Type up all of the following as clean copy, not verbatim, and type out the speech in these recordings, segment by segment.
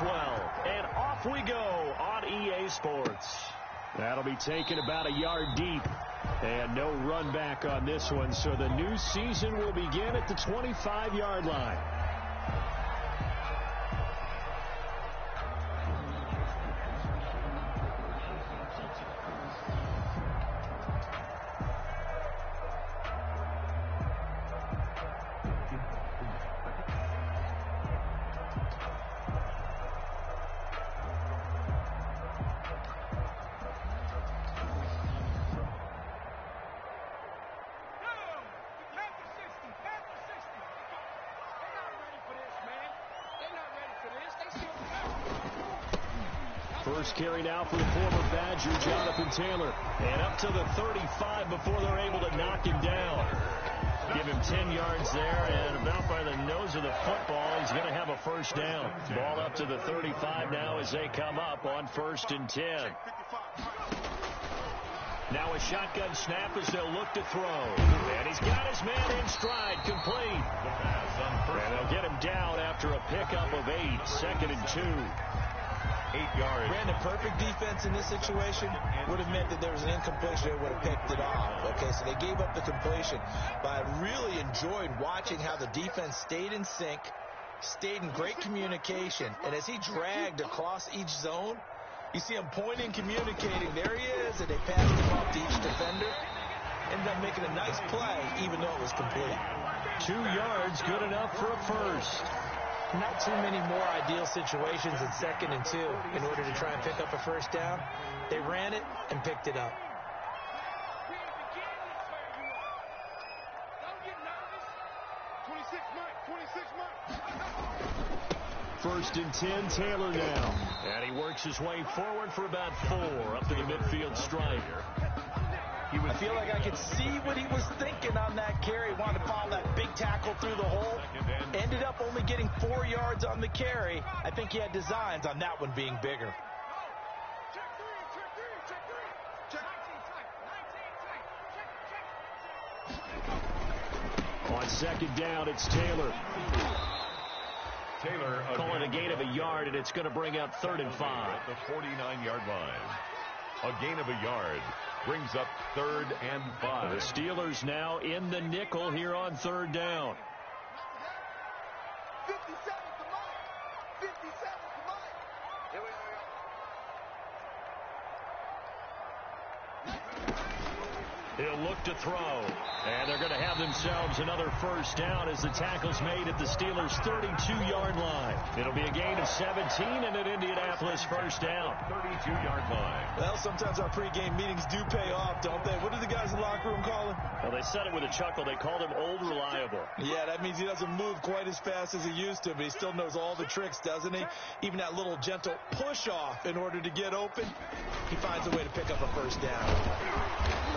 well. And off we go on EA Sports. That'll be taken about a yard deep. And no run back on this one, so the new season will begin at the 25-yard line. First carry now for the former Badger, Jonathan Taylor. And up to the 35 before they're able to knock him down. Give him 10 yards there, and about by the nose of the football, he's going to have a first down. Ball up to the 35 now as they come up on 1st and 10. Now a shotgun snap as they'll look to throw. And he's got his man in stride, complete. And they'll get him down after a pickup of 8, 2nd and 2. 8 yards. Brandon, perfect defense in this situation would have meant that there was an incompletion. They would have picked it off. Okay, so they gave up the completion. But I really enjoyed watching how the defense stayed in sync, stayed in great communication. And as he dragged across each zone, you see him pointing, communicating. There he is, and they passed him off to each defender. Ended up making a nice play, even though it was complete. 2 yards, good enough for a first. Not too many more ideal situations in 2nd and 2 in order to try and pick up a first down. They ran it and picked it up. First and 10, Taylor now. And he works his way forward for about 4 up to the midfield stripe. I feel like I could see what he was thinking on that carry. Wanted to follow that big tackle through the hole. Ended up only getting 4 yards on the carry. I think he had designs on that one being bigger. On 2nd down, it's Taylor. Taylor calling a gain of a yard, and it's going to bring up 3rd and 5. At the 49-yard line. A gain of a yard brings up 3rd and 5. The Steelers now in the nickel here on 3rd down. 57 to Mike. 57 to Mike. Here we go. He'll look to throw. And they're going to have themselves another first down as the tackle's made at the Steelers' 32-yard line. It'll be a gain of 17 and an Indianapolis first down. 32-yard line. Well, sometimes our pregame meetings do pay off, don't they? What did the guys in the locker room call him? Well, they said it with a chuckle. They called him Old Reliable. Yeah, that means he doesn't move quite as fast as he used to, but he still knows all the tricks, doesn't he? Even that little gentle push-off in order to get open, he finds a way to pick up a first down.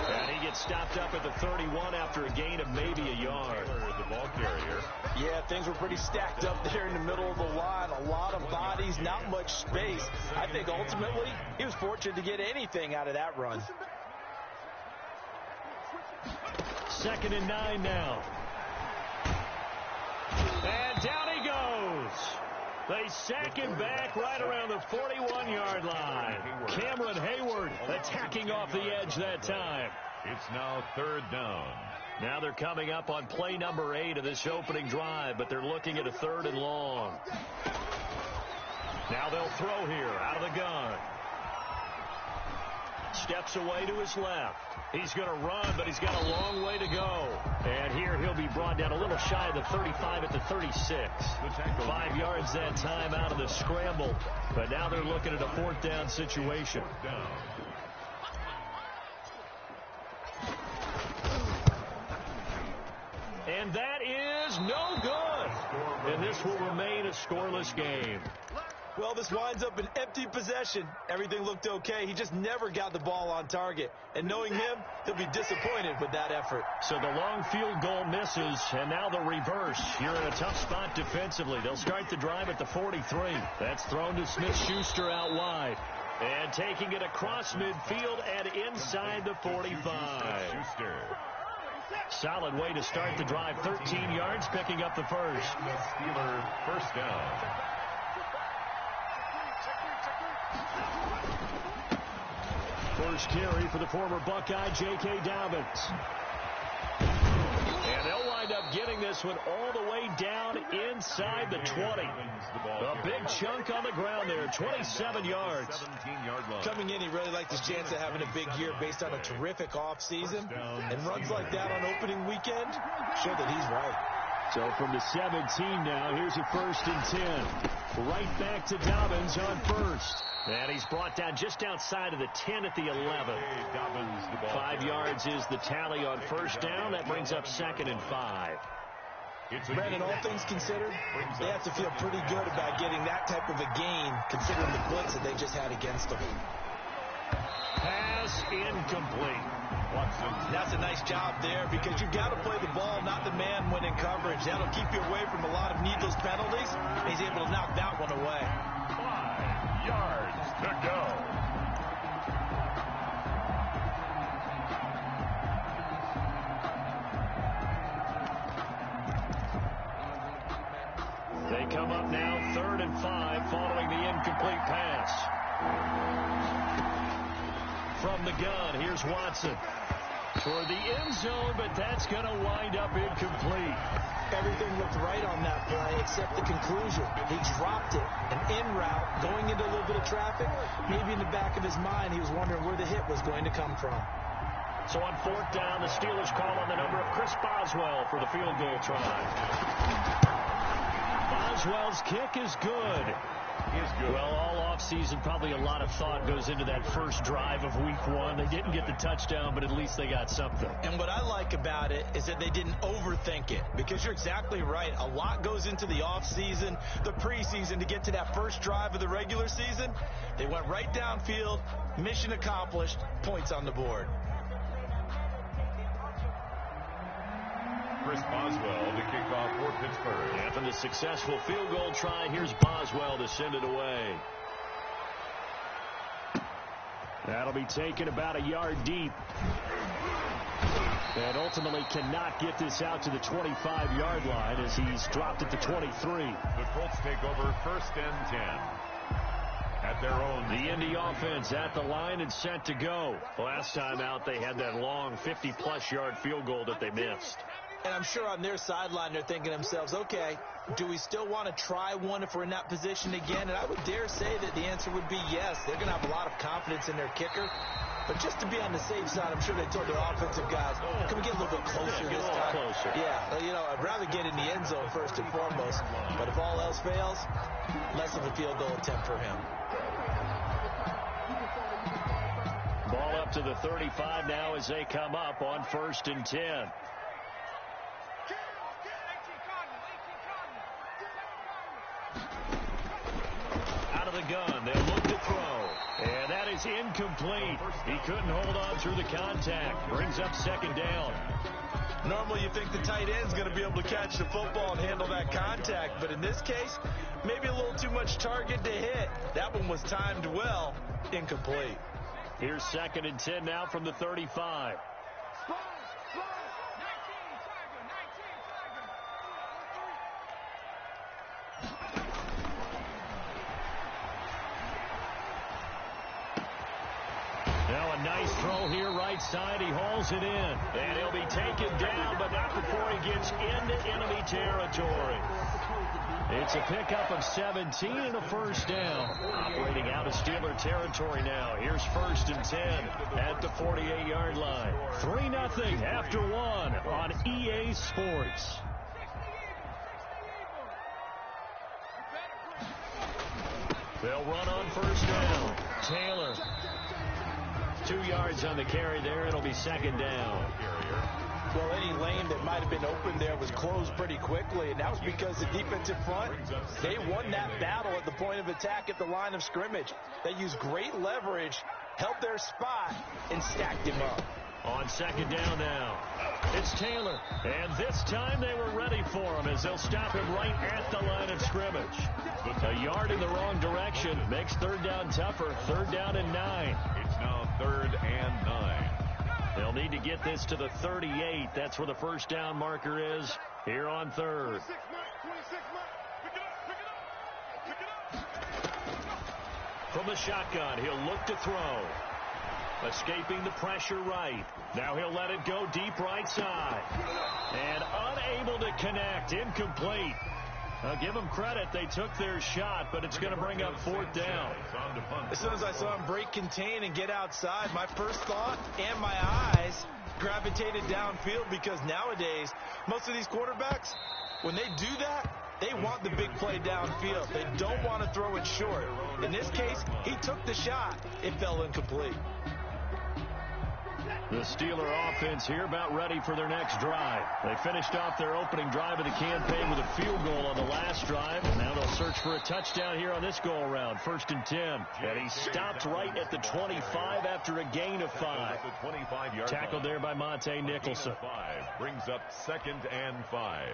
And he gets stopped up at the 31 after a gain of maybe a yard. The ball carrier. Yeah, things were pretty stacked up there in the middle of the line. A lot of bodies, not much space. I think ultimately he was fortunate to get anything out of that run. 2nd and 9 now. And down he goes. They sack him back right around the 41-yard line. Cameron Hayward attacking off the edge that time. It's now 3rd down. Now they're coming up on play number 8 of this opening drive, but they're looking at a 3rd and long. Now they'll throw here out of the gun. Steps away to his left. He's going to run, but he's got a long way to go. And here he'll be brought down a little shy of the 35 at the 36. 5 yards that time out of the scramble. But now they're looking at a 4th down situation. And that is no good. And this will remain a scoreless game. Well, this winds up an empty possession. Everything looked okay. He just never got the ball on target. And knowing him, he'll be disappointed with that effort. So the long field goal misses, and now the reverse. You're in a tough spot defensively. They'll start the drive at the 43. That's thrown to Smith-Schuster out wide. And taking it across midfield and inside the 45. Solid way to start the drive. 13 yards, picking up the first. Steeler first down. first carry for the former Buckeye, J.K. Dobbins. And they'll wind up getting this one all the way down inside the 20. A big chunk on the ground there, 27 yards. Coming in, he really liked his chance of having a big year based on a terrific offseason. And runs like that on opening weekend show that he's right. So from the 17 now, here's a 1st and 10. Right back to Dobbins on first. And he's brought down just outside of the 10 at the 11. 5 yards is the tally on first down. That brings up 2nd and 5. Brandon, all things considered, they have to feel pretty good about getting that type of a gain, considering the blitz that they just had against them. Pass incomplete. That's a nice job there because you've got to play the ball, not the man when in coverage. That'll keep you away from a lot of needless penalties. He's able to knock that one away. 5 yards to go. They come up now 3rd and 5 following the incomplete pass. From the gun, here's Watson. For the end zone, but that's going to wind up incomplete. Everything looked right on that play except the conclusion. He dropped it, an in route, going into a little bit of traffic. Maybe in the back of his mind, he was wondering where the hit was going to come from. So on 4th down, the Steelers call on the number of Chris Boswell for the field goal try. Boswell's kick is good. Well, all offseason, probably a lot of thought goes into that first drive of week 1. They didn't get the touchdown, but at least they got something. And what I like about it is that they didn't overthink it, because you're exactly right. A lot goes into the offseason, the preseason, to get to that first drive of the regular season. They went right downfield, mission accomplished, points on the board. Chris Boswell to kick off for Pittsburgh. After the successful field goal try, here's Boswell to send it away. That'll be taken about a yard deep. And ultimately cannot get this out to the 25-yard line as he's dropped at the 23. The Colts take over 1st and 10. At their own. The Indy offense at the line and set to go. Last time out, they had that long 50-plus yard field goal that they missed. And I'm sure on their sideline they're thinking to themselves, okay, do we still want to try one if we're in that position again? And I would dare say that the answer would be yes. They're going to have a lot of confidence in their kicker. But just to be on the safe side, I'm sure they told their offensive guys, can we get a little bit closer this time? Closer. Yeah, you know, I'd rather get in the end zone first and foremost. But if all else fails, less of a field goal attempt for him. Ball up to the 35 now as they come up on 1st and 10. Out of the gun, they'll look to throw. And that is incomplete. He couldn't hold on through the contact. Brings up 2nd down. Normally you think the tight end's going to be able to catch the football and handle that contact. But in this case, maybe a little too much target to hit. That one was timed well. Incomplete. Here's 2nd and 10 now from the 35. Now a nice throw here right side. He hauls it in. And he'll be taken down, but not before he gets into enemy territory. It's a pickup of 17 and a 1st down. Operating out of Steeler territory now. Here's 1st and 10 at the 48-yard line. 3-0 after 1 on EA Sports. They'll run on 1st down. Taylor. 2 yards on the carry there. It'll be 2nd down. Well, any lane that might have been open there was closed pretty quickly, and that was because the defensive front, they won that battle at the point of attack at the line of scrimmage. They used great leverage, held their spot, and stacked him up. On 2nd down now, it's Taylor, and this time they were ready for him as they'll stop him right at the line of scrimmage. A yard in the wrong direction makes 3rd down tougher. 3rd down and 9. It's now 3rd and 9. They'll need to get this to the 38. That's where the 1st down marker is here on 3rd. From the shotgun, he'll look to throw. Escaping the pressure right. Now he'll let it go deep right side. And unable to connect. Incomplete. I'll give them credit. They took their shot, but it's going to bring up fourth down. As soon as I saw him break contain and get outside, my first thought and my eyes gravitated downfield, because nowadays, most of these quarterbacks, when they do that, they want the big play downfield. They don't want to throw it short. In this case, he took the shot. It fell incomplete. The Steeler offense here about ready for their next drive. They finished off their opening drive of the campaign with a field goal on the last drive. And now they'll search for a touchdown here on this go-around. 1st and 10. And he stopped right at the 25 after a gain of 5. Tackled there by Monte Nicholson. Brings up 2nd and 5.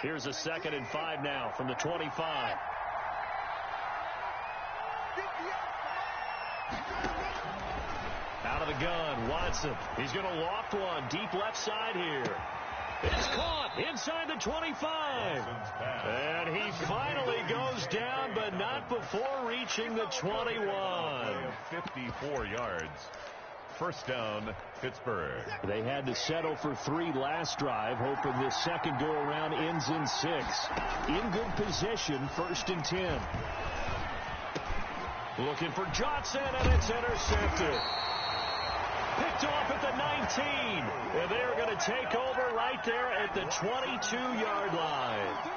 Here's a 2nd and 5 now from the 25. Out of the gun, Watson. He's going to loft one deep left side here. It's caught inside the 25. And he finally goes down, but not before reaching the 21. 54 yards. 1st down, Pittsburgh. They had to settle for 3 last drive, hoping this second go-around ends in 6. In good position, 1st and 10. Looking for Johnson, and it's intercepted. Picked off at the 19. And they're going to take over right there at the 22-yard line.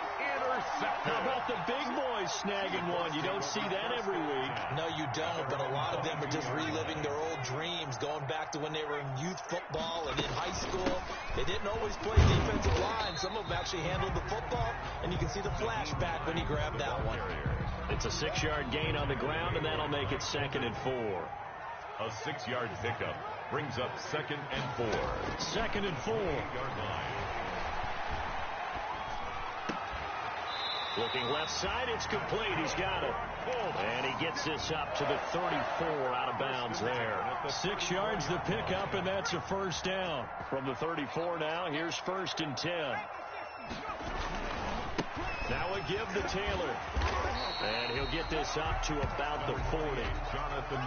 How about the big boys snagging one? You don't see that every week. No, you don't, but a lot of them are just reliving their old dreams, going back to when they were in youth football and in high school. They didn't always play defensive line. Some of them actually handled the football, and you can see the flashback when he grabbed that one. It's a 6-yard gain on the ground, and that'll make it 2nd and 4. A 6-yard pickup brings up 2nd and 4. 2nd and 4. 8-yard line. Looking left side, it's complete. He's got it. And he gets this up to the 34, out of bounds there. 6 yards the pickup, and that's a 1st down. From the 34 now, here's 1st and 10. Now a give to Taylor. And he'll get this up to about the 40.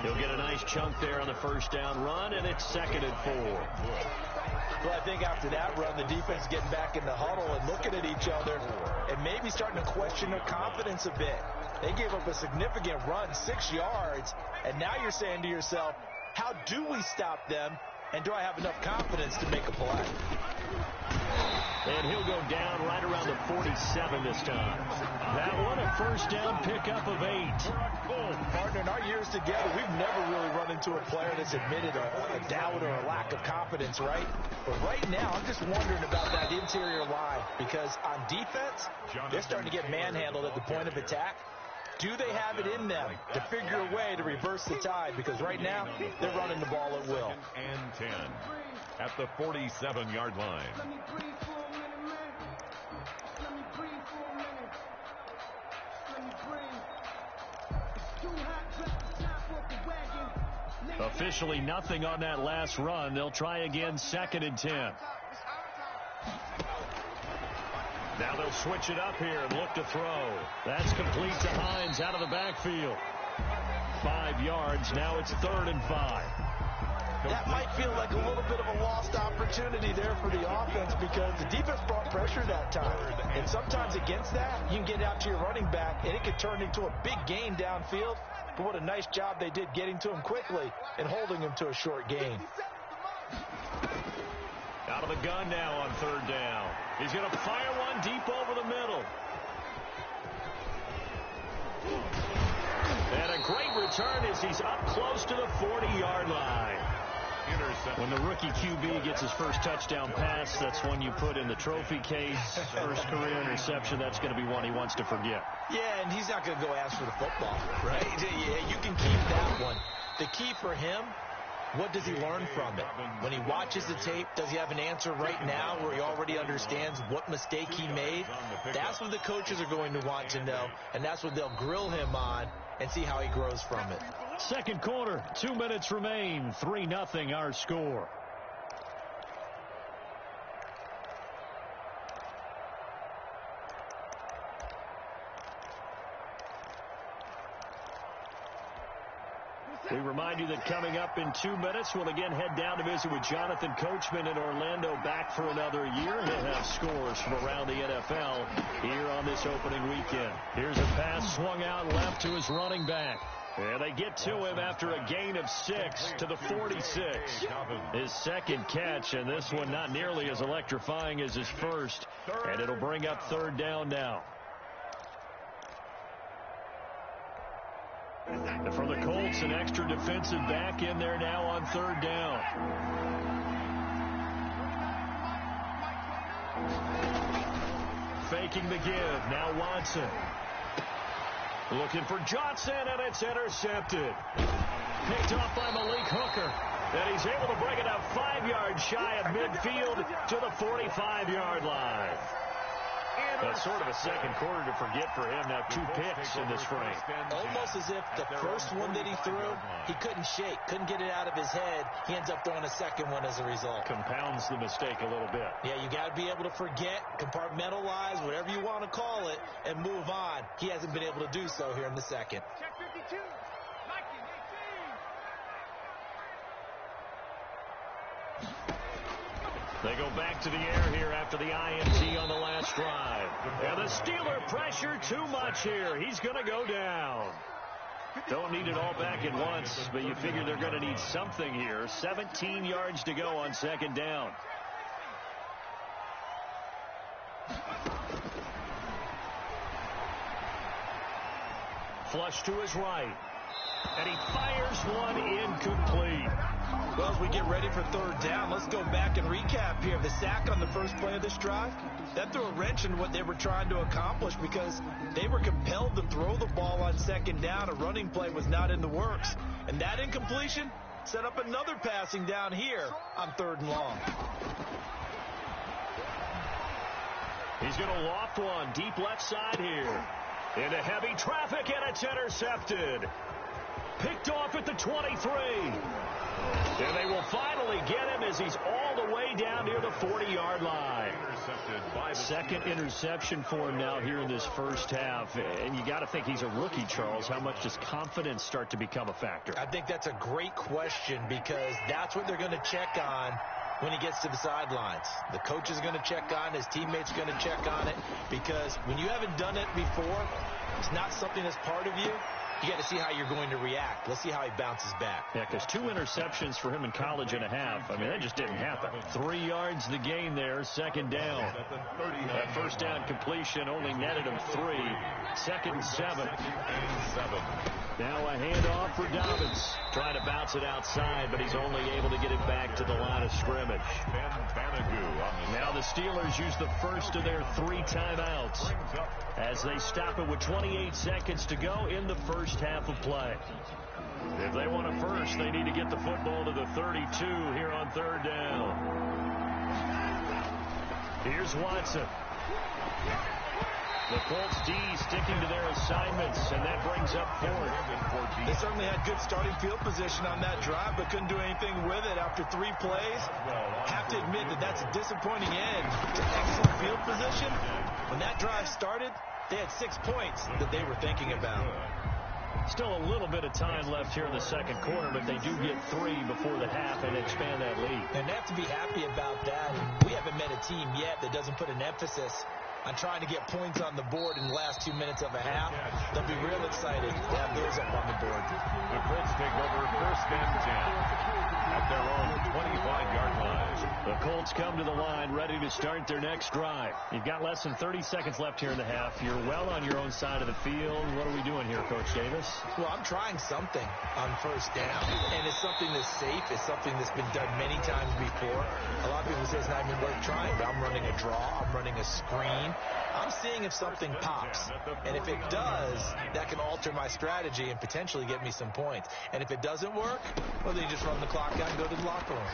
He'll get a nice chunk there on the 1st down run, and it's 2nd and 4. Well, I think after that run, the defense getting back in the huddle and looking at each other and maybe starting to question their confidence a bit. They gave up a significant run, 6 yards, and now you're saying to yourself, how do we stop them, and do I have enough confidence to make a play? And he'll go down right around the 47 this time. That one, a 1st down pickup of 8. Partner, in our years together, we've never really run into a player that's admitted a doubt or a lack of confidence, right? But right now, I'm just wondering about that interior line, because on defense, they're starting to get manhandled at the point of attack. Do they have it in them to figure a way to reverse the tide? Because right now, they're running the ball at will. 2nd and 10 at the 47-yard line. Officially nothing on that last run. They'll try again, 2nd and 10. Now they'll switch it up here and look to throw. That's complete to Hines out of the backfield. 5 yards. Now it's 3rd and 5. That might feel like a little bit of a lost opportunity there for the offense, because the defense brought pressure that time. And sometimes against that, you can get out to your running back, and it could turn into a big gain downfield. But what a nice job they did getting to him quickly and holding him to a short gain. Out of the gun now on 3rd down. He's going to fire one deep over the middle. And a great return as he's up close to the 40-yard line. When the rookie QB gets his first touchdown pass, that's one you put in the trophy case. First career interception, that's going to be one he wants to forget. Yeah, and he's not going to go ask for the football, right? Yeah, you can keep that one. The key for him, what does he learn from it? When he watches the tape, does he have an answer right now where he already understands what mistake he made? That's what the coaches are going to want to know, and that's what they'll grill him on and see how he grows from it. Second quarter, 2 minutes remain. 3-0 our score. We remind you that coming up in 2 minutes, we'll again head down to visit with Jonathan Coachman in Orlando, back for another year. He'll have scores from around the NFL here on this opening weekend. Here's a pass swung out left to his running back. And they get to him after a gain of 6 to the 46. His second catch, and this one not nearly as electrifying as his first. And it'll bring up third down now. And for the Colts, an extra defensive back in there now on third down. Faking the give. Now Watson. Looking for Johnson, and it's intercepted. Picked off by Malik Hooker. And he's able to bring it up 5 yards shy of midfield to the 45-yard line. That's sort of a second quarter to forget for him. Now 2 picks in this frame. Almost as if the first one that he threw, he couldn't shake, couldn't get it out of his head. He ends up throwing a second one as a result. Compounds the mistake a little bit. Yeah, you got to be able to forget, compartmentalize, whatever you want to call it, and move on. He hasn't been able to do so here in the second. Check 52. Nike 18. They go back to the air here after the INT on the last drive. And the Steeler pressure too much here. He's going to go down. Don't need it all back at once, but you figure they're going to need something here. 17 yards to go on second down. Flush to his right. And he fires one incomplete. Well, as we get ready for third down, let's go back and recap here. The sack on the first play of this drive, that threw a wrench in what they were trying to accomplish because they were compelled to throw the ball on second down. A running play was not in the works. And that incompletion set up another passing down here on third and long. He's going to loft one deep left side here. Into heavy traffic, and it's intercepted. Picked off at the 23. And they will finally get him as he's all the way down near the 40-yard line. Second interception for him now here in this first half. And you got to think he's a rookie, Charles. How much does confidence start to become a factor? I think that's a great question because that's what they're going to check on when he gets to the sidelines. The coach is going to check on it. His teammates are going to check on it because when you haven't done it before, it's not something that's part of you. You got to see how you're going to react. Let's see how he bounces back. Yeah, because 2 interceptions for him in college and a half. I mean, that just didn't happen. 3 yards the gain there, second down. That first down completion only netted him 3. Second and 7. Now a handoff for Dobbins. Trying to bounce it outside, but he's only able to get it back to the line of scrimmage. Now the Steelers use the first of their 3 timeouts as they stop it with 28 seconds to go in the first half of play. If they want a first, they need to get the football to the 32 here on third down. Here's Watson. The Colts D sticking to their assignments, and that brings up fourth. They certainly had good starting field position on that drive, but couldn't do anything with it after 3 plays. Have to admit that that's a disappointing end to excellent field position. When that drive started, they had 6 points that they were thinking about. Still a little bit of time left here in the second quarter, but they do get 3 before the half and expand that lead. And they have to be happy about that. We haven't met a team yet that doesn't put an emphasis on trying to get points on the board in the last 2 minutes of a half. They'll be real excited to have those up on the board. The Colts take over first and 10 at their own 25-yard line. The Colts come to the line ready to start their next drive. You've got less than 30 seconds left here in the half. You're well on your own side of the field. What are we doing here, Coach Davis? Well, I'm trying something on first down, and it's something that's safe. It's something that's been done many times before. A lot of people say it's not even worth trying, but I'm running a draw. I'm running a screen. I'm seeing if something pops, and if it does, that can alter my strategy and potentially get me some points. And if it doesn't work, well, then you just run the clock out and go to the locker room.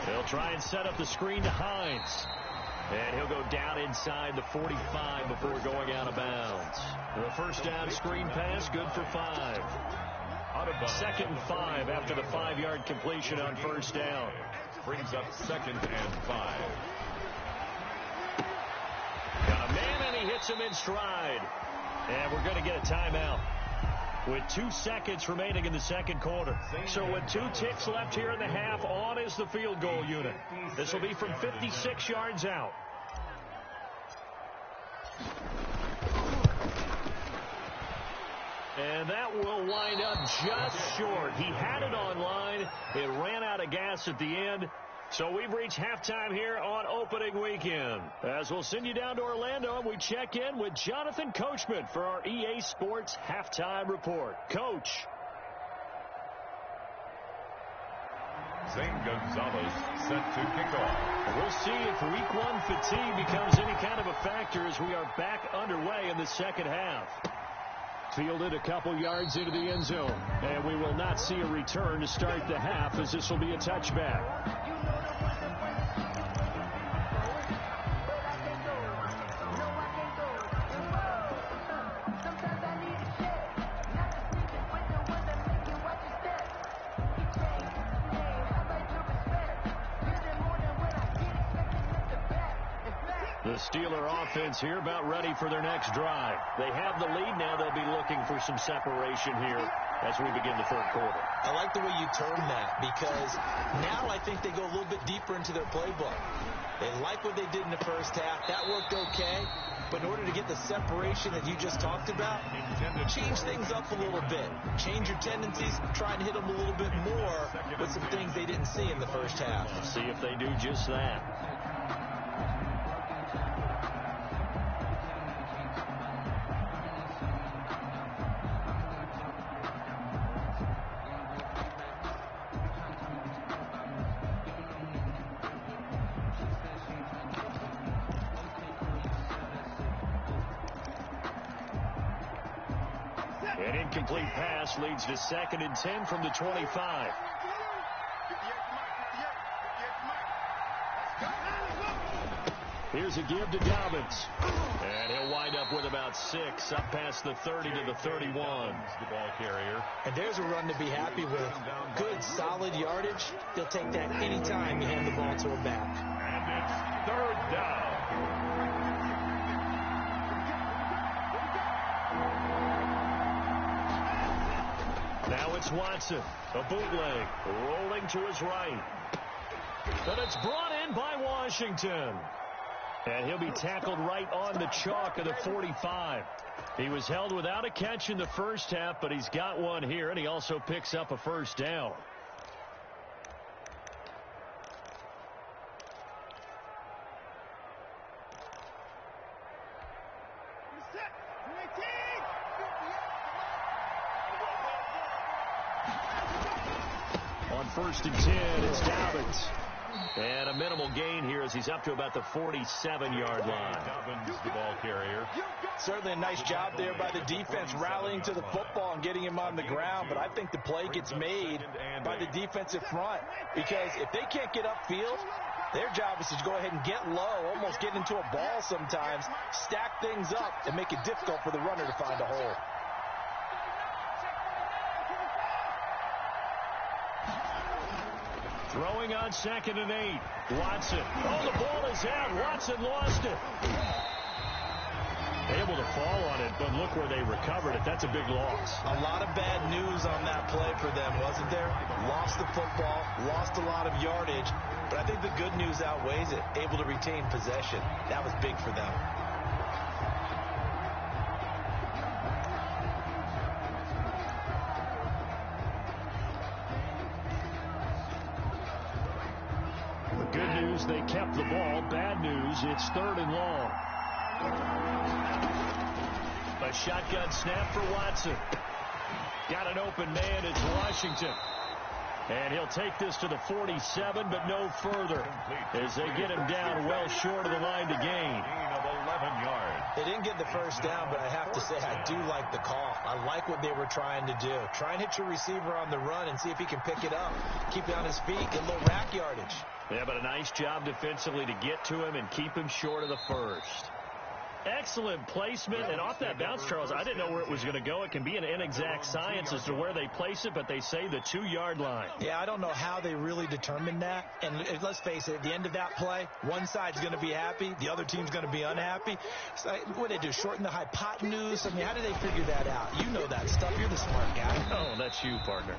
They'll try and set up the screen to Hines. And he'll go down inside the 45 before going out of bounds. The first down screen pass, good for 5. Second and 5 after the 5-yard completion on first down. Brings up second and 5. Got a man, and he hits him in stride. And we're going to get a timeout. with 2 seconds remaining in the second quarter. So with 2 ticks left here in the half, on is the field goal unit. This will be from 56 yards out. And that will wind up just short. He had it on line. It ran out of gas at the end. So we've reached halftime here on opening weekend. As we'll send you down to Orlando, and we check in with Jonathan Coachman for our EA Sports Halftime Report. Coach. Zane Gonzalez set to kick off. We'll see if week 1 fatigue becomes any kind of a factor as we are back underway in the second half. Fielded a couple yards into the end zone. And we will not see a return to start the half, as this will be a touchback. The Steeler offense here about ready for their next drive. They have the lead now. They'll be looking for some separation here as we begin the third quarter. I like the way you term that, because now I think they go a little bit deeper into their playbook. They like what they did in the first half. That worked okay. But in order to get the separation that you just talked about, change things up a little bit. Change your tendencies. Try and hit them a little bit more with some things they didn't see in the first half. See if they do just that. An incomplete pass leads to 2nd and 10 from the 25. Here's a give to Dobbins. And he'll wind up with about 6, up past the 30 to the 31. The ball carrier. And there's a run to be happy with. Good, solid yardage. They'll take that anytime you hand the ball to a back. And it's 3rd down. Now it's Watson. A bootleg. Rolling to his right. And it's brought in by Washington. And he'll be tackled right on the chalk of the 45. He was held without a catch in the first half, but he's got one here, and he also picks up a first down. On 1st and 10, it's Dobbins. And a minimal gain here as he's up to about the 47-yard line. Dobbins, the ball carrier. Certainly a nice job there by the defense rallying to the football and getting him on the ground. But I think the play gets made by the defensive front, because if they can't get upfield, their job is to go ahead and get low, almost get into a ball sometimes, stack things up, and make it difficult for the runner to find a hole. Throwing on 2nd and 8. Watson. Oh, the ball is out. Watson lost it. Able to fall on it, but look where they recovered it. That's a big loss. A lot of bad news on that play for them, wasn't there? Lost the football, lost a lot of yardage, but I think the good news outweighs it. Able to retain possession. That was big for them. Good news, they kept the ball. Bad news, it's 3rd and long. A shotgun snap for Watson. Got an open man, it's Washington. And he'll take this to the 47, but no further, as they get him down well short of the line to gain. Gain of 11 yards. They didn't get the first down, but I have to say I do like the call. I like what they were trying to do. Try and hit your receiver on the run and see if he can pick it up. Keep it on his feet, get a little rack yardage. Yeah, but a nice job defensively to get to him and keep him short of the first. Excellent placement, and off that bounce, Charles, I didn't know where it was going to go. It can be an inexact science as to where they place it, but they say the 2-yard line. Yeah, I don't know how they really determined that. And let's face it, at the end of that play, one side's going to be happy, the other team's going to be unhappy. So what did they do, shorten the hypotenuse? I mean, how did they figure that out? You know that stuff. You're the smart guy. Oh, that's you, partner.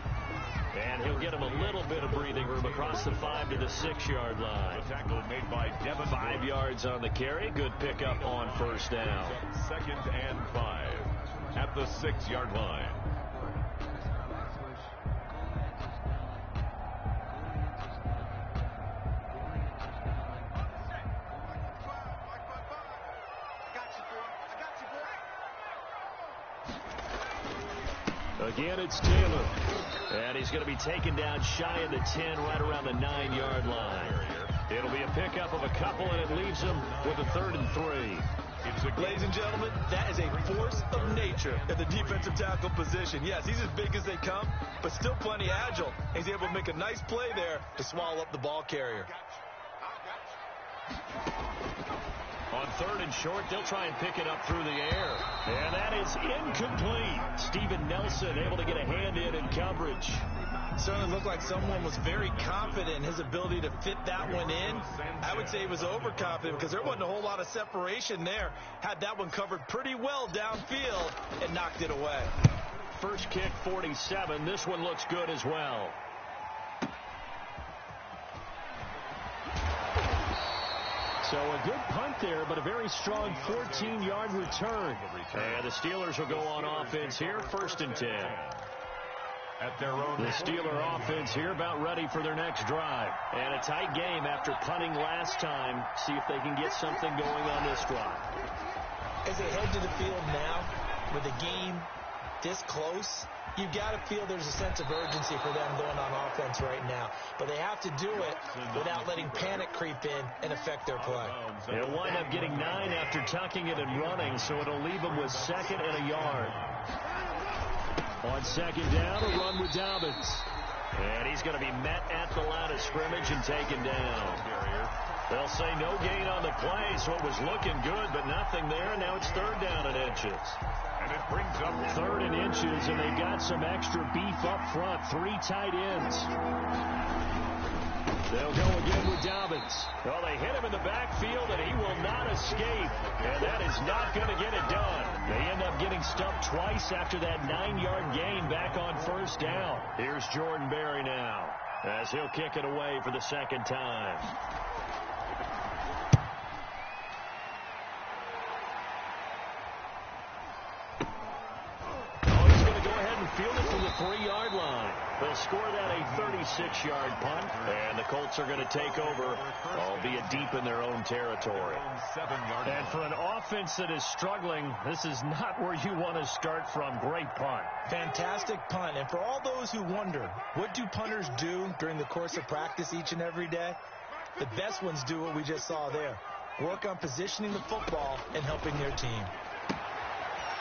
And he'll get him a little bit of breathing room across the 5 to the 6-yard line. The tackle made by Devin. 5 yards on the carry. Good pickup on first down. 2nd and 5 at the 6-yard line. Again, it's Taylor. And he's going to be taken down shy of the 10, right around the 9-yard line. It'll be a pickup of a couple, and it leaves him with a 3rd and 3. Ladies and gentlemen, that is a force of nature at the defensive tackle position. Yes, he's as big as they come, but still plenty agile. He's able to make a nice play there to swallow up the ball carrier. On 3rd and short, they'll try and pick it up through the air. And that is incomplete. Steven Nelson able to get a hand in coverage. Certainly looked like someone was very confident in his ability to fit that one in. I would say he was overconfident because there wasn't a whole lot of separation there. Had that one covered pretty well downfield and knocked it away. First kick, 47. This one looks good as well. So a good punt there, but a very strong 14-yard return. And the Steelers will go on offense here, 1st and 10. At their own. The Steeler offense here about ready for their next drive. And a tight game after punting last time. See if they can get something going on this drive. As they head to the field now, with the game this close, you've got to feel there's a sense of urgency for them going on offense right now. But they have to do it without letting panic creep in and affect their play. They'll wind up getting 9 after tucking it and running, so it'll leave them with 2nd and a yard. On 2nd down, a run with Dobbins. And he's going to be met at the line of scrimmage and taken down. They'll say no gain on the play, so it was looking good, but nothing there. Now it's 3rd down and inches. And it brings up 3rd and inches, and they've got some extra beef up front. 3 tight ends. They'll go again with Dobbins. Well, they hit him in the backfield, and he will not escape. And that is not going to get it done. They end up getting stumped twice after that 9-yard gain back on 1st down. Here's Jordan Berry now, as he'll kick it away for the 2nd time. Field it from the 3-yard line. They'll score that a 36-yard punt, and the Colts are going to take over, albeit deep in their own territory. And for an offense that is struggling, this is not where you want to start from. Great punt. Fantastic punt. And for all those who wonder, what do punters do during the course of practice each and every day? The best ones do what we just saw there. Work on positioning the football and helping their team.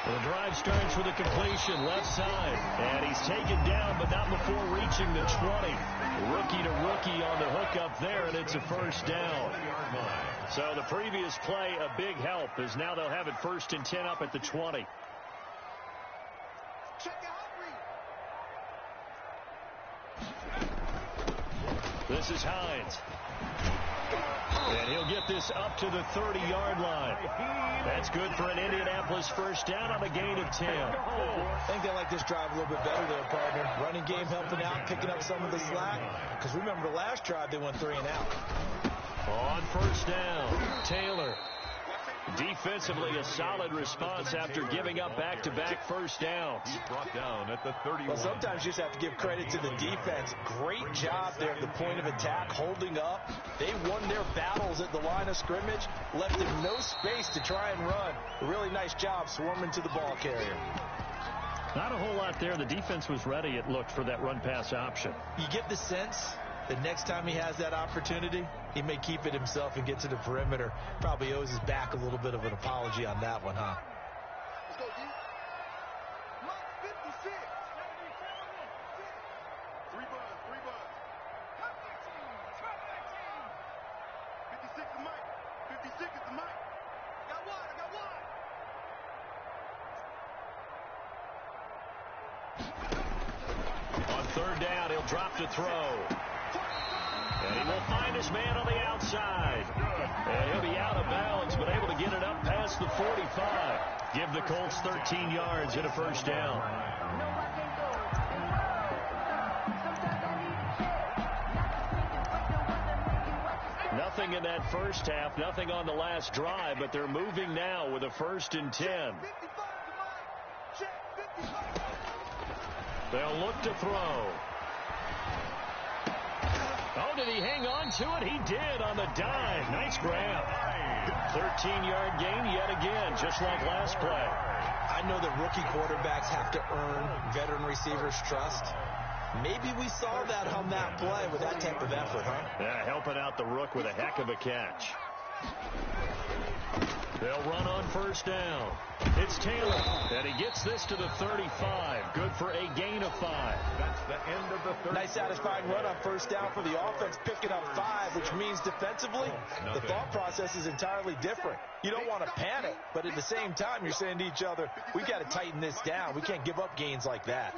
The drive starts with a completion left side, and he's taken down, but not before reaching the 20. Rookie to rookie on the hook up there, and it's a 1st down. So the previous play, a big help, as now they'll have it 1st and 10 up at the 20. This is Hines. And he'll get this up to the 30-yard line. That's good for an Indianapolis 1st down on a gain of 10. I think they like this drive a little bit better there, partner. Running game helping out, picking up some of the slack. Because remember, the last drive they went 3 and out. On 1st down, Taylor. Defensively, a solid response after giving up back-to-back 1st downs. He's brought down at the 31. Well, sometimes you just have to give credit to the defense. Great job there at the point of attack, holding up. They won their battles at the line of scrimmage, left them no space to try and run. A really nice job swarming to the ball carrier. Not a whole lot there. The defense was ready, it looked, for that run-pass option. You get the sense that next time he has that opportunity, he may keep it himself and get to the perimeter. Probably owes his back a little bit of an apology on that one, huh? Let's go, D. Block 56. 3 buns, 3 buns. 56 is Mike. 56 is the Mike. I got one. Third down, he'll drop to throw. And he will find his man on the outside. And he'll be out of bounds, but able to get it up past the 45. Give the Colts 13 yards and a first down. Nothing in that first half, nothing on the last drive, but they're moving now with a 1st and 10. They'll look to throw. Oh, did he hang on to it? He did on the dime. Nice grab. 13-yard gain yet again, just like last play. I know that rookie quarterbacks have to earn veteran receivers' trust. Maybe we saw that on that play with that type of effort, huh? Yeah, helping out the rook with a heck of a catch. They'll run on first down. It's Taylor, and he gets this to the 35. Good for a gain of 5. That's the end of the third. Nice satisfying run on first down for the offense, picking up 5, which means defensively, the thought process is entirely different. You don't want to panic, but at the same time, you're saying to each other, we got to tighten this down. We can't give up gains like that.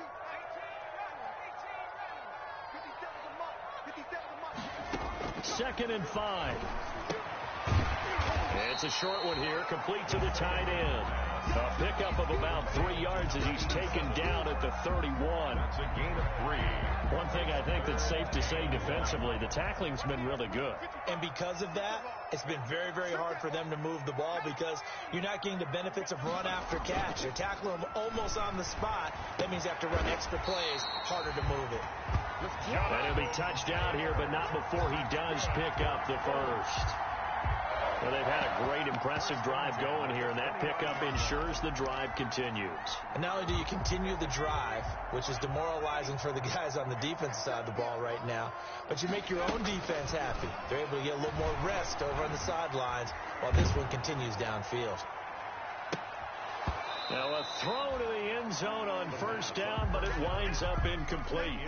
Second and 5. It's a short one here, complete to the tight end. A pickup of about 3 yards as he's taken down at the 31. That's a gain of 3. One thing I think that's safe to say defensively, the tackling's been really good. And because of that, it's been very, very hard for them to move the ball because you're not getting the benefits of run after catch. They tackle him almost on the spot. That means you have to run extra plays, harder to move it. And he'll be touched down here, but not before he does pick up the first. Well, they've had a great, impressive drive going here, and that pickup ensures the drive continues. And not only do you continue the drive, which is demoralizing for the guys on the defensive side of the ball right now, but you make your own defense happy. They're able to get a little more rest over on the sidelines while this one continues downfield. Now a throw to the end zone on first down, but it winds up incomplete.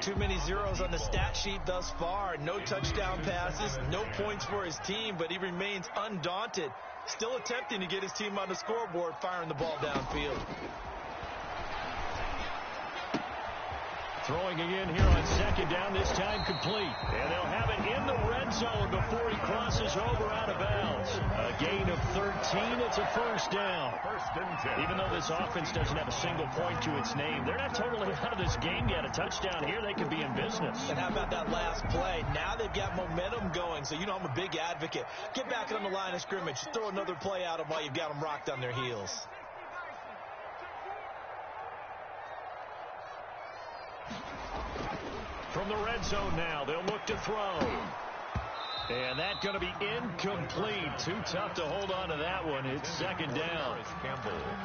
Too many zeros on the stat sheet thus far. No touchdown passes, no points for his team, but he remains undaunted. Still attempting to get his team on the scoreboard, firing the ball downfield. Throwing again here on second down, this time complete. And they'll have it in the red zone before he crosses over out of bounds. A gain of 13, it's a first down. First and 10. Even though this offense doesn't have a single point to its name, they're not totally out of this game yet. A touchdown here, they could be in business. And how about that last play? Now they've got momentum going, so you know I'm a big advocate. Get back on the line of scrimmage. Throw another play at them while you've got them rocked on their heels. From the red zone now, they'll look to throw. And that's going to be incomplete. Too tough to hold on to that one. It's second down.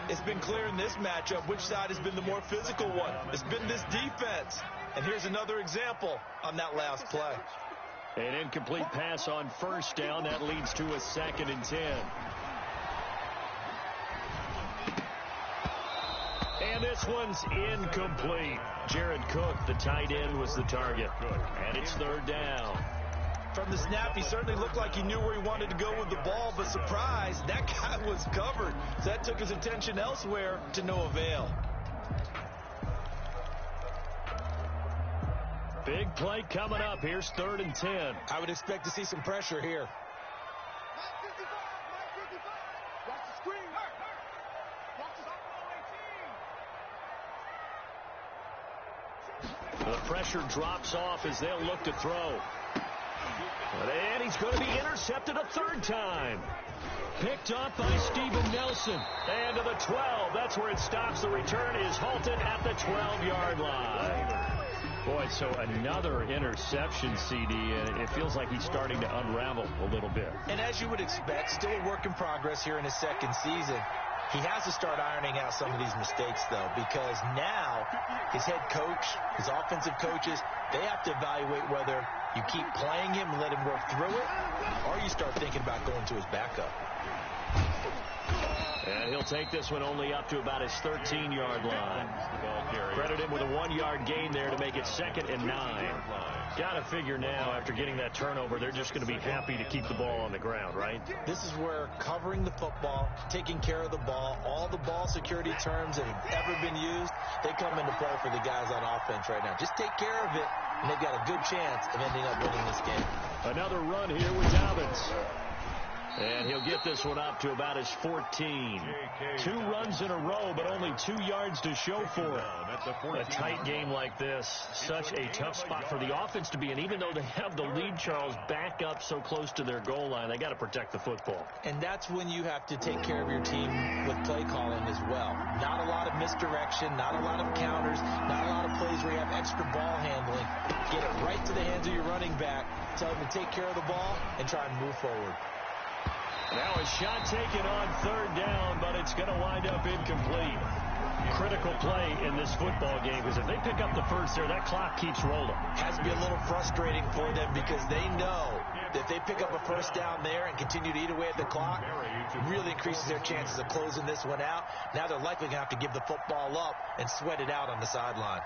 It's been clear in this matchup which side has been the more physical one. It's been this defense. And here's another example on that last play. An incomplete pass on first down. That leads to a 2nd and 10. And this one's incomplete. Jared Cook, the tight end, was the target. And it's third down. From the snap, he certainly looked like he knew where he wanted to go with the ball, but surprise, that guy was covered. So that took his attention elsewhere to no avail. Big play coming up. Here's 3rd and 10. I would expect to see some pressure here. The pressure drops off as they'll look to throw. And he's going to be intercepted a 3rd time. Picked up by Steven Nelson. And to the 12. That's where it stops. The return is halted at the 12-yard line. Boy, so another interception, CD, and it feels like he's starting to unravel a little bit. And as you would expect, still a work in progress here in his 2nd season. He has to start ironing out some of these mistakes, though, because now his head coach, his offensive coaches, they have to evaluate whether you keep playing him and let him work through it, or you start thinking about going to his backup. And he'll take this one only up to about his 13-yard line. Credit him with a 1-yard gain there to make it 2nd and 9. Got to figure now, after getting that turnover, they're just going to be happy to keep the ball on the ground, right? This is where covering the football, taking care of the ball, all the ball security terms that have ever been used, they come into play for the guys on offense right now. Just take care of it, and they've got a good chance of ending up winning this game. Another run here with Dobbins. And he'll get this one up to about his 14. 2 runs in a row, but only 2 yards to show for it. A tight game like this, such a tough spot for the offense to be in. Even though they have the lead, Charles, back up so close to their goal line, they got to protect the football. And that's when you have to take care of your team with play calling as well. Not a lot of misdirection, not a lot of counters, not a lot of plays where you have extra ball handling. Get it right to the hands of your running back, tell him to take care of the ball, and try and move forward. Now a shot taken on 3rd down, but it's going to wind up incomplete. Critical play in this football game, because if they pick up the first there, that clock keeps rolling. Has to be a little frustrating for them because they know that if they pick up a first down there and continue to eat away at the clock, it really increases their chances of closing this one out. Now they're likely going to have to give the football up and sweat it out on the sideline.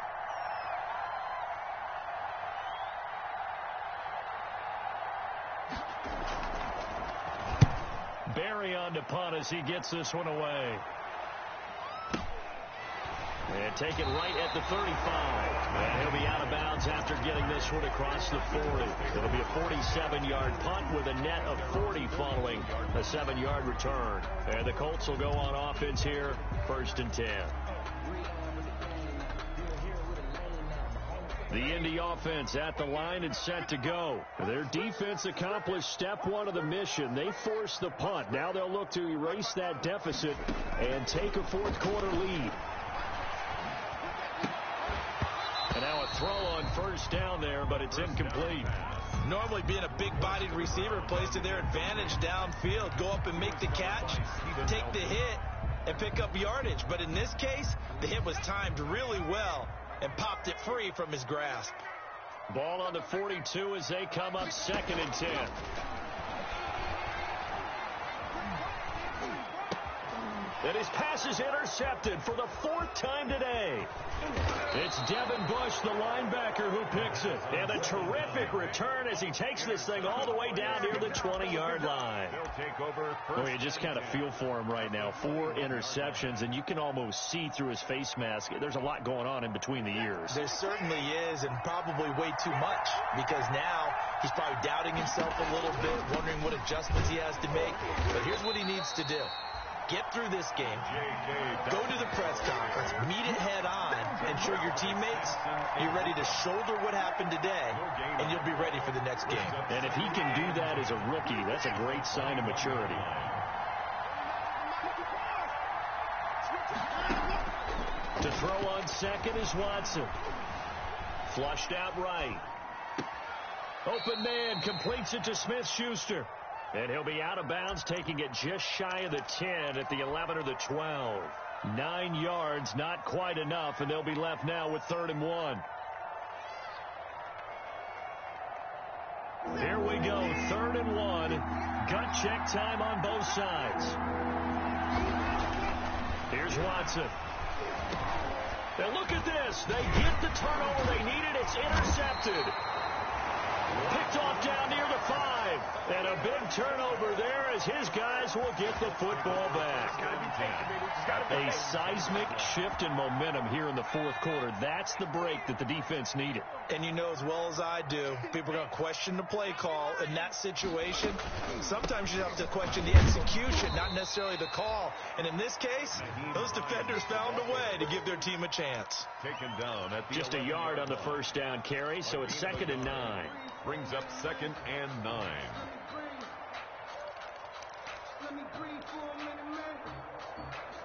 Barry on to punt as he gets this one away. And take it right at the 35. And he'll be out of bounds after getting this one across the 40. It'll be a 47-yard punt with a net of 40 following a 7-yard return. And the Colts will go on offense here, 1st and 10. The Indy offense at the line and set to go. Their defense accomplished step 1 of the mission. They forced the punt. Now they'll look to erase that deficit and take a 4th quarter lead. And now a throw on 1st down there, but it's incomplete. Normally being a big-bodied receiver plays to their advantage downfield. Go up and make the catch, take the hit, and pick up yardage. But in this case, the hit was timed really well and popped it free from his grasp. Ball on the 42 as they come up 2nd and 10. And his pass is intercepted for the 4th time today. It's Devin Bush, the linebacker, who picks it. And a terrific return as he takes this thing all the way down near the 20-yard line. Well, you just kind of feel for him right now. 4 interceptions, and you can almost see through his face mask. There's a lot going on in between the ears. There certainly is, and probably way too much, because now he's probably doubting himself a little bit, wondering what adjustments he has to make. But here's what he needs to do. Get through this game, go to the press conference, meet it head on, and show your teammates you're ready to shoulder what happened today, and you'll be ready for the next game. And if he can do that as a rookie, that's a great sign of maturity. To throw on 2nd is Watson. Flushed out right. Open man, completes it to Smith-Schuster. And he'll be out of bounds, taking it just shy of the 10 at the 11 or the 12. 9 yards, not quite enough, and they'll be left now with 3rd and 1. Here we go, 3rd and 1. Gut check time on both sides. Here's Watson. And look at this. They get the turnover they needed. It's intercepted. Picked off down near the 5. And a big turnover there as his guys will get the football back. A seismic shift in momentum here in the 4th quarter. That's the break that the defense needed. And you know as well as I do, people are going to question the play call in that situation. Sometimes you have to question the execution, not necessarily the call. And in this case, those defenders found a way to give their team a chance. Taken down at the just a yard on the 1st down carry, so it's 2nd and 9. Brings up 2nd and 9. Let me breathe for a minute, man.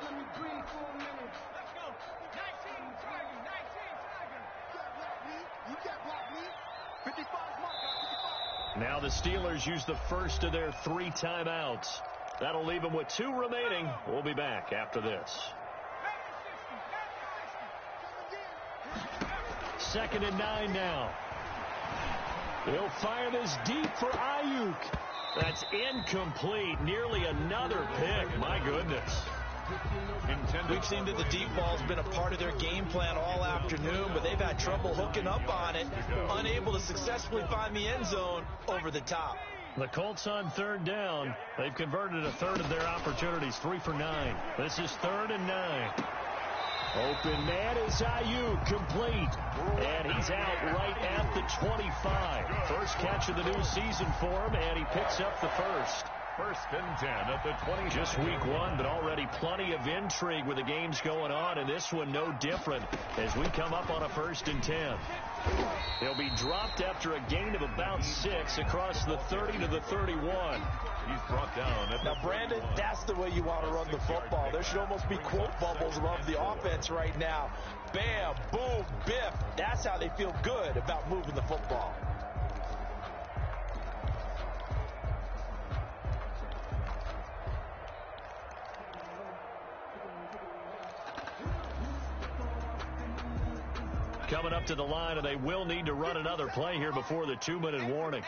Let me breathe for a minute. Let's go. 19 Tiger. You can't block me. 55 mark. 55. Now the Steelers use the first of their 3 timeouts. That'll leave them with 2 remaining. We'll be back after this. 2nd and 9 now. He'll fire this deep for Ayuk. That's incomplete. Nearly another pick. My goodness. We've seen that the deep ball's been a part of their game plan all afternoon, but they've had trouble hooking up on it, unable to successfully find the end zone over the top. The Colts on third down. They've converted a third of their opportunities, 3 for 9. This is 3rd and 9. Open man is Ayuk, complete. And he's out right at the 25. First catch of the new season for him, and he picks up the first. 1st and 10 at the 20. Just week 1, but already plenty of intrigue with the games going on, and this one no different as we come up on a 1st and 10. He'll be dropped after a gain of about 6 across the 30 to the 31. He's brought down at now, Brandon, that's the way you want to run the football. There should almost be quote bubbles above the offense right now. Bam, boom, biff. That's how they feel good about moving the football. Coming up to the line, and they will need to run another play here before the 2-minute warning.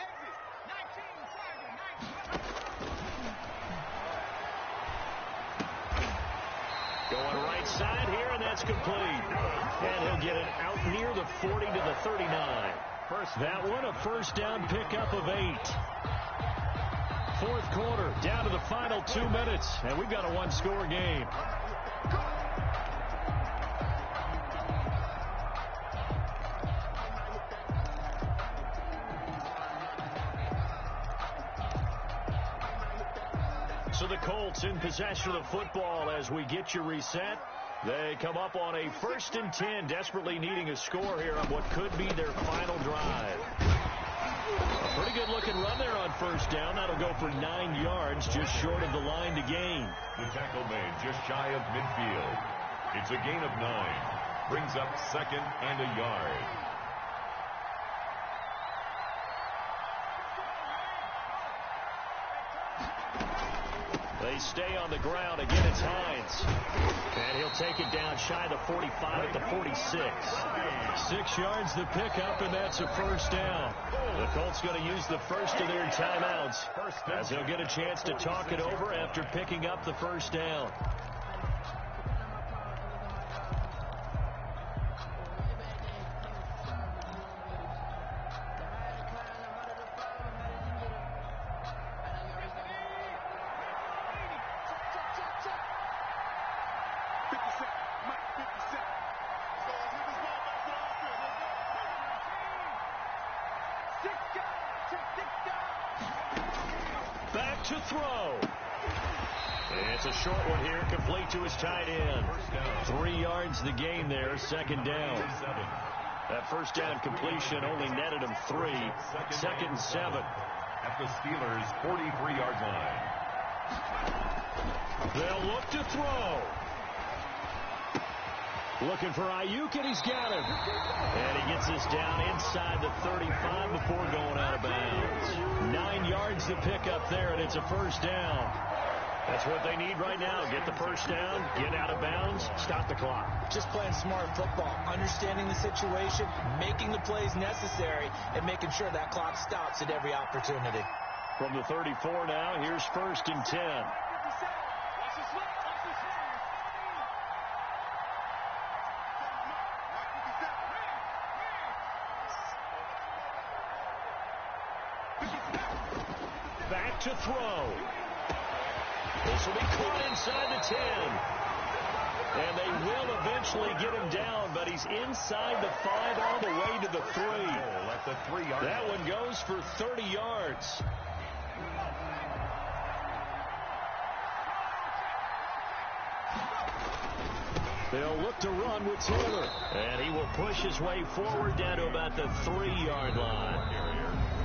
Going right side here, and that's complete. And he'll get it out near the 40 to the 39. That one, a first down pickup of 8. 4th quarter, down to the final 2 minutes, and we've got a 1-score game. So the Colts in possession of the football as we get you reset. They come up on a 1st and 10, desperately needing a score here on what could be their final drive. A pretty good looking run there on 1st down. That'll go for 9 yards, just short of the line to gain. The tackle made just shy of midfield. It's a gain of 9. Brings up 2nd and a yard. They stay on the ground. Again, it's Hines. And he'll take it down shy of the 45 at the 46. 6 yards the pickup, and that's a 1st down. The Colts going to use the first of their timeouts as they'll get a chance to talk it over after picking up the 1st down. Back to throw. It's a short one here, complete to his tight end. 3 yards the gain there, 2nd down. That 1st down completion only netted him 3. 2nd and 7. At the Steelers' 43-yard line. They'll look to throw. Looking for Ayuk, and he's got him. And he gets this down inside the 35 before going out of bounds. 9 yards to pick up there, and it's a 1st down. That's what they need right now. Get the 1st down, get out of bounds, stop the clock. Just playing smart football, understanding the situation, making the plays necessary, and making sure that clock stops at every opportunity. From the 34 now, here's 1st and 10. Back to throw. This will be caught inside the 10. And they will eventually get him down, but he's inside the 5 all the way to the 3. At the 3-yard line. That one goes for 30 yards. They'll look to run with Taylor. And he will push his way forward down to about the 3-yard line.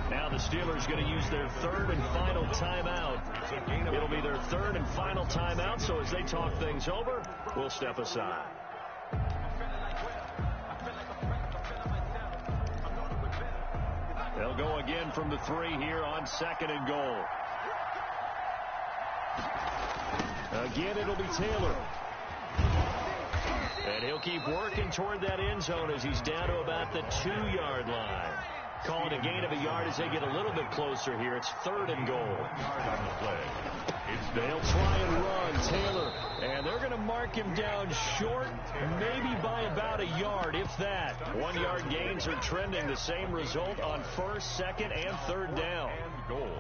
Now the Steelers going to use their 3rd and final timeout. It'll be their 3rd and final timeout, so as they talk things over, we'll step aside. They'll go again from the 3 here on 2nd and goal. Again, it'll be Taylor. And he'll keep working toward that end zone as he's down to about the 2-yard line. Call it a gain of a yard as they get a little bit closer here. It's 3rd and goal. Yard on the play. They'll try and run Taylor, and they're going to mark him down short, maybe by about a yard, if that. 1-yard gains are trending. The same result on 1st, 2nd, and 3rd down. And goal.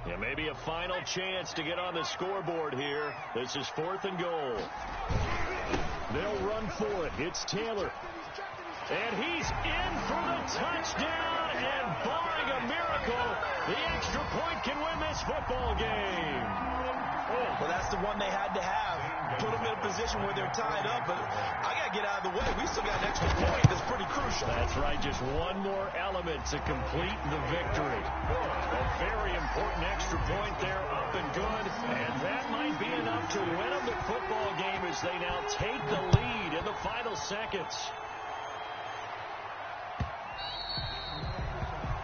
Yeah, maybe a final chance to get on the scoreboard here. This is 4th and goal. They'll run for it. It's Taylor. And he's in for the touchdown, and barring a miracle, the extra point can win this football game. Well, that's the one they had to have. Put them in a position where they're tied up, but I got to get out of the way. We still got an extra point that's pretty crucial. That's right, just one more element to complete the victory. A very important extra point there, up and good, and that might be enough to win them the football game as they now take the lead in the final seconds.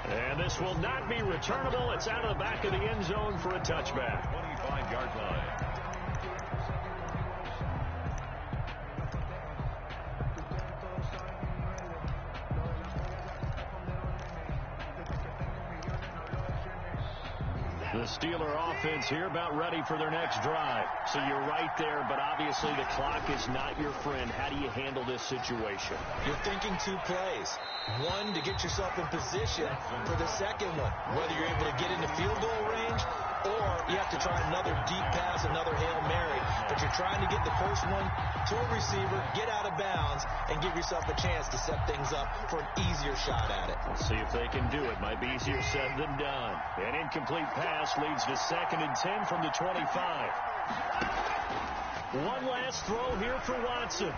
And this will not be returnable. It's out of the back of the end zone for a touchback. 25-yard line. The Steeler offense here about ready for their next drive. So you're right there, but obviously the clock is not your friend. How do you handle this situation? You're thinking 2 plays. One, to get yourself in position for the second one, whether you're able to get into field goal range or you have to try another deep pass, another Hail Mary. But you're trying to get the first one to a receiver, get out of bounds, and give yourself a chance to set things up for an easier shot at it. Let's see if they can do it. Might be easier said than done. An incomplete pass leads to 2nd and 10 from the 25. One last throw here for Watson.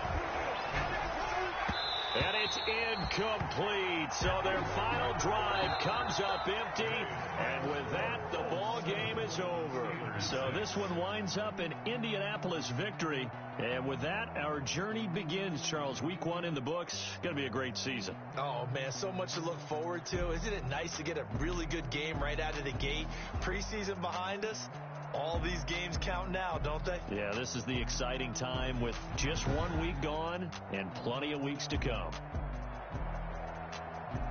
And it's incomplete. So their final drive comes up empty. And with that, the ball game is over. So this one winds up an Indianapolis victory. And with that, our journey begins, Charles. Week 1 in the books. Going to be a great season. Oh, man, so much to look forward to. Isn't it nice to get a really good game right out of the gate? Preseason behind us. All these games count now, don't they? Yeah, this is the exciting time with just 1 week gone and plenty of weeks to come.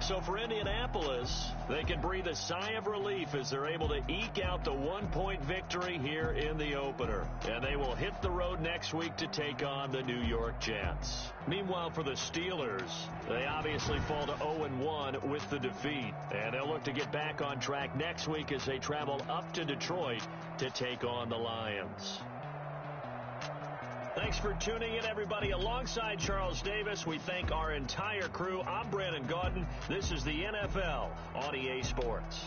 So for Indianapolis, they can breathe a sigh of relief as they're able to eke out the 1-point victory here in the opener. And they will hit the road next week to take on the New York Jets. Meanwhile, for the Steelers, they obviously fall to 0-1 with the defeat. And they'll look to get back on track next week as they travel up to Detroit to take on the Lions. Thanks for tuning in, everybody. Alongside Charles Davis, we thank our entire crew. I'm Brandon Gaudin. This is the NFL on EA Sports.